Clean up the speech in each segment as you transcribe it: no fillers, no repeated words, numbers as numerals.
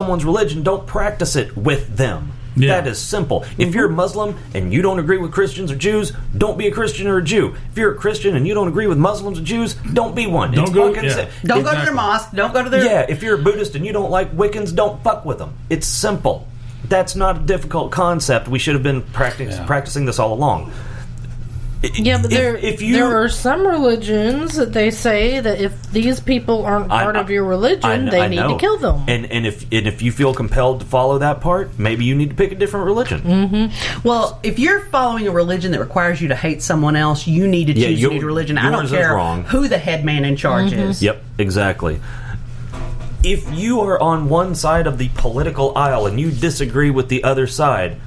someone's religion, don't practice it with them. Yeah. That is simple. If you're a Muslim and you don't agree with Christians or Jews, don't be a Christian or a Jew. If you're a Christian and you don't agree with Muslims or Jews, don't be one. Don't go to their mosque. Don't go to their... Yeah, if you're a Buddhist and you don't like Wiccans, don't fuck with them. It's simple. That's not a difficult concept. We should have been practicing this all along. Yeah, but there are some religions that they say that if these people aren't part of your religion, they need to kill them. And if you feel compelled to follow that part, maybe you need to pick a different religion. Mm-hmm. Well, if you're following a religion that requires you to hate someone else, you need to choose a new religion. I don't care who the head man in charge is. Yep, exactly. If you are on one side of the political aisle and you disagree with the other side,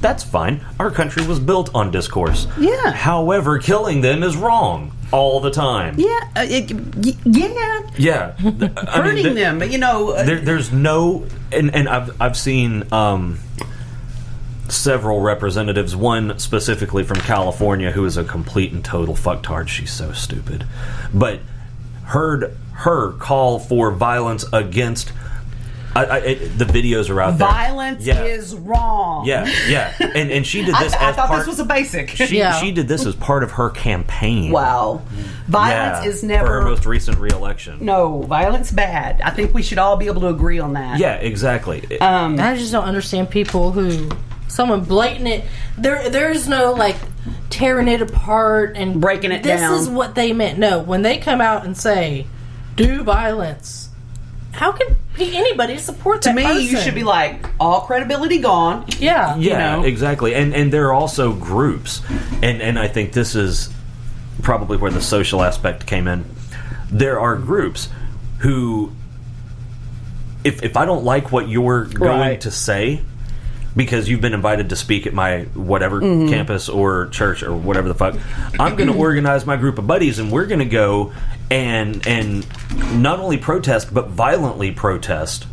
that's fine. Our country was built on discourse. Yeah. However, killing them is wrong all the time. Yeah. Yeah. Hurting them, but there's no, and I've seen several representatives. One specifically from California who is a complete and total fucktard. She's so stupid, but heard her call for violence against. The videos are out there. Violence is wrong. Yeah. And she did this I thought this was a basic. She did this as part of her campaign. Wow. Violence is never... For her most recent re-election. No, violence bad. I think we should all be able to agree on that. Yeah, exactly. I just don't understand people who... Someone blatant it... There's no, tearing it apart and... Breaking it down. This is what they meant. No, when they come out and say, do violence... How can anybody support that person? To me, you should be like, all credibility gone. Yeah. Yeah, exactly. And there are also groups, and I think this is probably where the social aspect came in. There are groups who, if I don't like what you're going to say, because you've been invited to speak at my whatever campus or church or whatever the fuck, I'm going to organize my group of buddies and we're going to go and not only protest but violently protest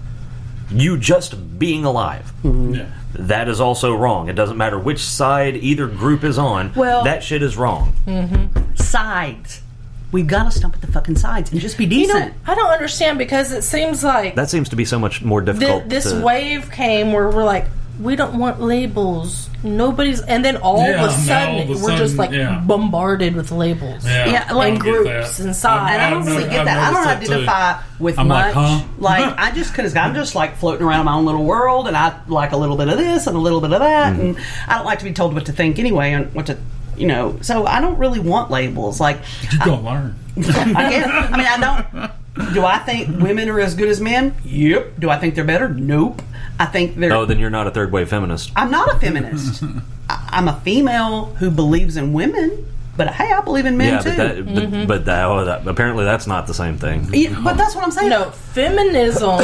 you just being alive. Yeah. That is also wrong. It doesn't matter which side either group is on. Well, that shit is wrong. Sides. We've got to stump at the fucking sides and just be decent. I don't understand because it seems like... That seems to be so much more difficult. This wave came where we're like, we don't want labels. Nobody's... And then all of a sudden, we're just bombarded with labels. And groups and sides. And I don't really get that. I don't identify with much. I'm just floating around in my own little world, and I like a little bit of this and a little bit of that, and I don't like to be told what to think anyway and what to... so I don't really want labels. You're going to learn. I guess. I mean, I don't... Do I think women are as good as men? Yep. Do I think they're better? Nope. I think they're... Oh, then you're not a third-wave feminist. I'm not a feminist. I'm a female who believes in women, but hey, I believe in men too. But apparently that's not the same thing. Yeah, but that's what I'm saying. No, feminism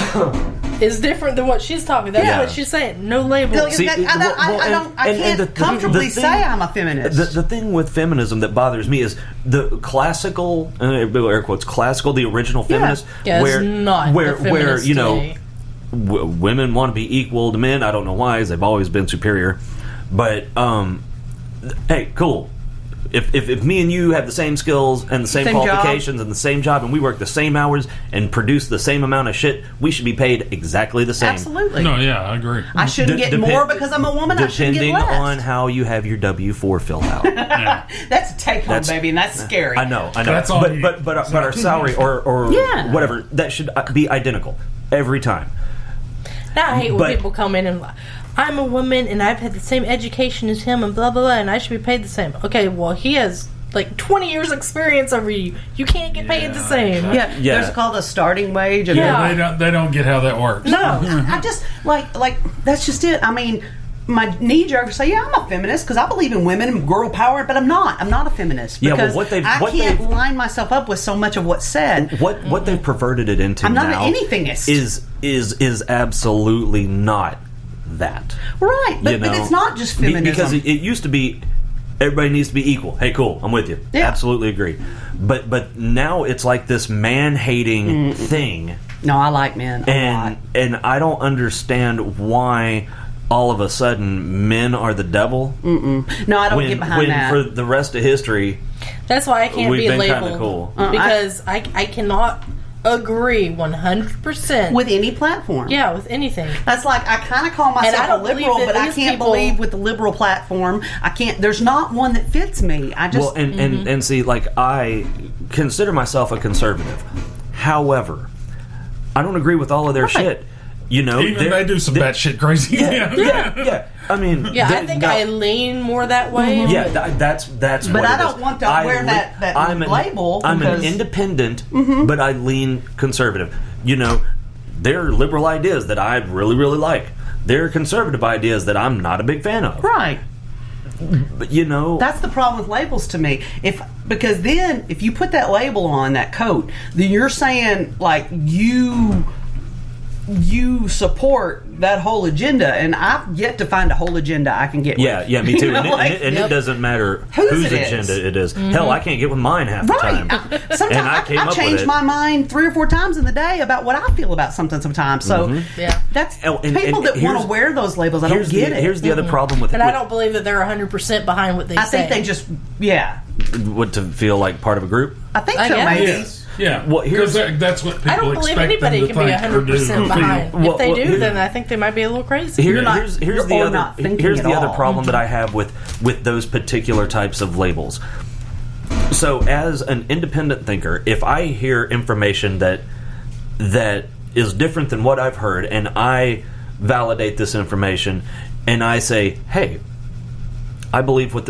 is different than what she's talking. That's what she's saying. No labels. I can't comfortably say I'm a feminist. The thing with feminism that bothers me is the classical, air quotes, classical, the original feminist, where women want to be equal to men. I don't know why, 'cause they've always been superior. But hey, cool. If me and you have the same skills and the same qualifications and the same job and we work the same hours and produce the same amount of shit, we should be paid exactly the same. Absolutely. No, yeah, I agree. I shouldn't get more because I'm a woman. I shouldn't get less. Depending on how you have your W-4 filled out. That's a take-home, baby, and that's scary. I know. That's but our salary or whatever, that should be identical every time. Now I hate when people come in and I'm a woman and I've had the same education as him and blah blah blah and I should be paid the same. Okay, well he has 20 years experience over you. You can't get paid the same. Yeah. There's called a starting wage. And they don't get how that works. No, I just like that's just it. I mean, my knee jerk to say, I'm a feminist because I believe in women and girl power, but I'm not. I'm not a feminist because I can't line myself up with so much of what's said. What they've perverted it into I'm not now an anythingist. is absolutely not that. Right, but it's not just feminism. Because it used to be everybody needs to be equal. Hey, cool, I'm with you. Yeah. Absolutely agree. But now it's like this man-hating thing. No, I like men a lot. And I don't understand why all of a sudden men are the devil. No, I don't get behind that. For the rest of history, that's why I can't be labeled. Cool. Because I cannot agree 100% with any platform. Yeah, with anything. That's like, I kind of call myself a liberal, but I can't believe with the liberal platform, I can't. There's not one that fits me. I just and see, like, I consider myself a conservative. However, I don't agree with all of their shit. You know, even they do some batshit crazy. Yeah. I mean, I think I lean more that way. Yeah, that's. But I don't want to wear that label. I'm an independent, but I lean conservative. You know, there are liberal ideas that I really, really like. There are conservative ideas that I'm not a big fan of. Right. But you know, that's the problem with labels to me. Because then if you put that label on that coat, then you're saying like you support that whole agenda, and I've yet to find a whole agenda I can get with. Yeah, me too. It doesn't matter whose agenda it is. Hell, I can't get with mine half the time. Sometimes I change my mind 3 or 4 times in the day about what I feel about something sometimes. So that's people that want to wear those labels. I don't get it. Here's the other problem with it. And I don't believe that they're 100% behind what they say. I think they just, what, to feel like part of a group? I think so, maybe. Yes. Yeah, because that's what people I don't believe anybody can be 100% behind. If they do, then I think they might be a little crazy. Here's the other problem that I have with those particular types of labels. So, as an independent thinker, if I hear information that is different than what I've heard, and I validate this information, and I say, "Hey, I believe what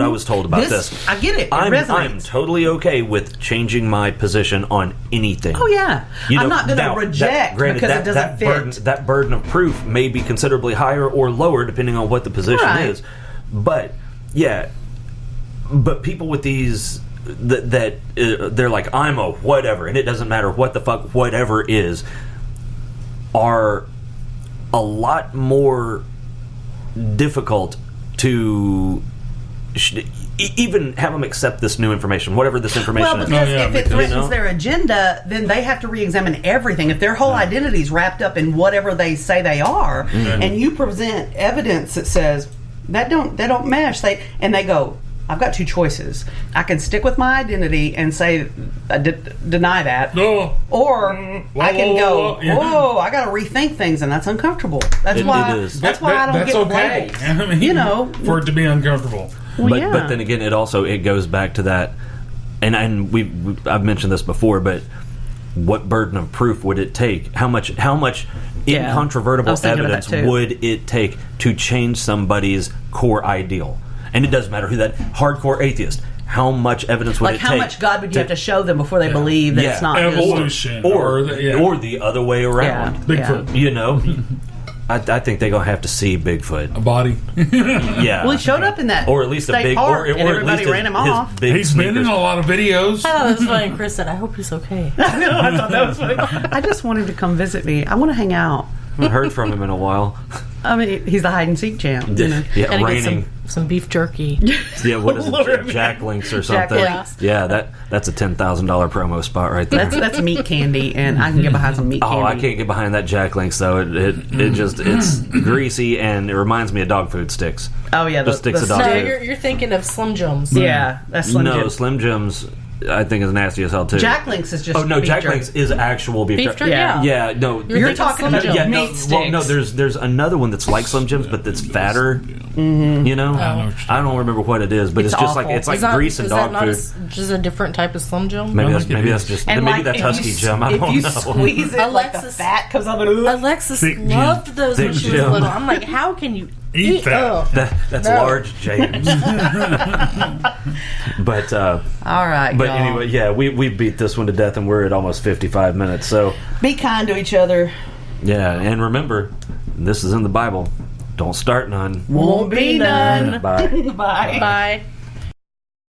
I was told about this." I get it. I'm totally okay with changing my position on anything. Oh yeah, I'm not going to reject because it doesn't fit. That burden of proof may be considerably higher or lower depending on what the position is. But but people with these they're like, I'm a whatever, and it doesn't matter what the fuck whatever is, are a lot more difficult to even have them accept this new information, whatever this information is. Well, because if it threatens their agenda, then they have to re-examine everything. If their whole identity is wrapped up in whatever they say they are, and you present evidence that says they don't mesh, they go, I've got 2 choices. I can stick with my identity and say deny that, or I can go, whoa, I got to rethink things, and that's uncomfortable. That's why I don't get okay. I mean, for it to be uncomfortable. Well, but then again, it goes back to that, and I've mentioned this before, but what burden of proof would it take? How much incontrovertible evidence would it take to change somebody's core ideal? And it doesn't matter who that hardcore atheist. How much evidence would it take? Like how much God would you have to show them before they believe that it's not evolution, or the other way around? Bigfoot. You know. I think they're gonna have to see Bigfoot, a body. Well, he showed up in that, or at least a big, or and everybody ran him off. He's been in a lot of videos. I thought that was funny. Chris said, "I hope he's okay." I thought that was funny. I just want him to come visit me. I want to hang out. I haven't heard from him in a while. I mean, he's the hide and seek champ. Yeah, raining. Some beef jerky. Yeah, what is it? Jack Links or something. Yeah, that's a $10,000 promo spot right there. That's meat candy, and I can get behind some meat candy. Oh, I can't get behind that Jack Links though. It's greasy and it reminds me of dog food sticks. Oh yeah, the sticks of dog food. No, you're thinking of Slim Jims. Yeah, that's Slim Jims. No, Slim Jims I think is nasty as hell too. Jack Links is just Jack Links is actual beef jerky. Yeah, no. You're talking about meat sticks. Well, no, there's another one that's like Slim Jims, but that's fatter. Mm-hmm. You know, I don't remember what it is, but it's just like it's like grease and dog food. Is that not just a different type of Slim Jim? Maybe that's Husky Jim. I don't know. If you squeeze it, like the fat comes out of it. Alexis loved those when she was little. I'm like, how can you eat that? That's large James. But all right. But anyway, yeah, we beat this one to death, and we're at almost 55 minutes. So be kind to each other. Yeah, and remember, this is in the Bible. Don't start none. Won't be none. Bye. Bye. Bye.